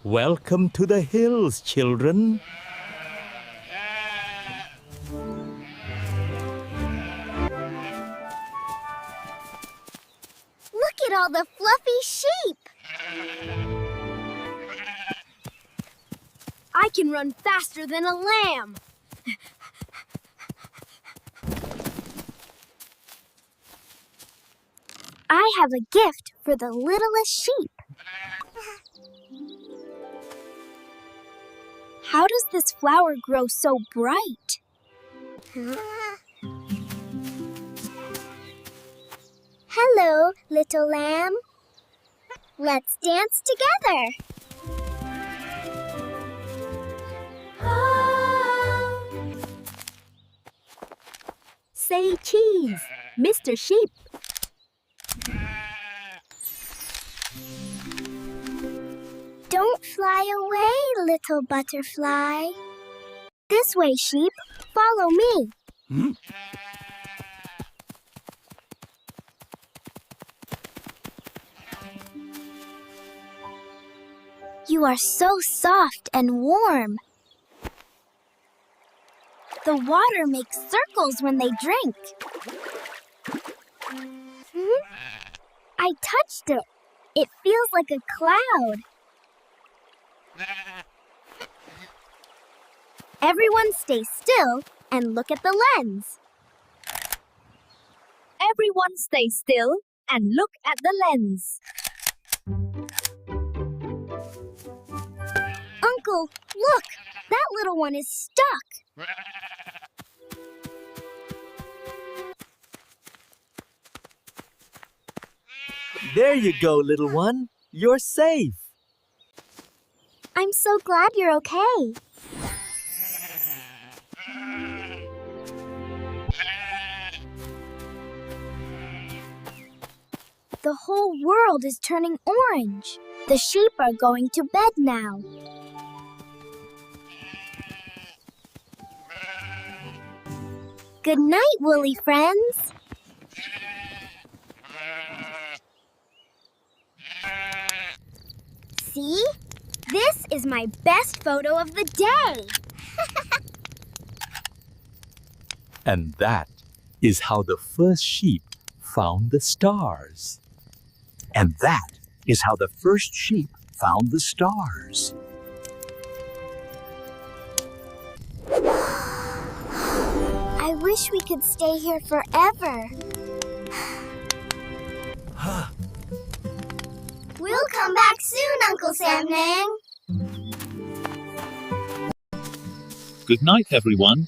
Welcome to the hills, children. Look at all the fluffy sheep. I can run faster than a lamb. I have a gift for the littlest sheep. How does this flower grow so bright? Hello, little lamb. Let's dance together. Say cheese, Mr. Sheep. Don't fly away, little butterfly. This way, sheep. Follow me. You are so soft and warm. The water makes circles when they drink. I touched it. It feels like a cloud. Everyone stay still and look at the lens. Everyone stay still and look at the lens. Uncle, look! That little one is stuck. There you go, little one. You're safe. I'm so glad you're okay. The whole world is turning orange. The sheep are going to bed now. Good night, woolly friends. See? This is my best photo of the day. And that is how the first sheep found the stars. And that is how the first sheep found the stars. I wish we could stay here forever. We'll come back soon, Uncle Sam Nang. Good night, everyone.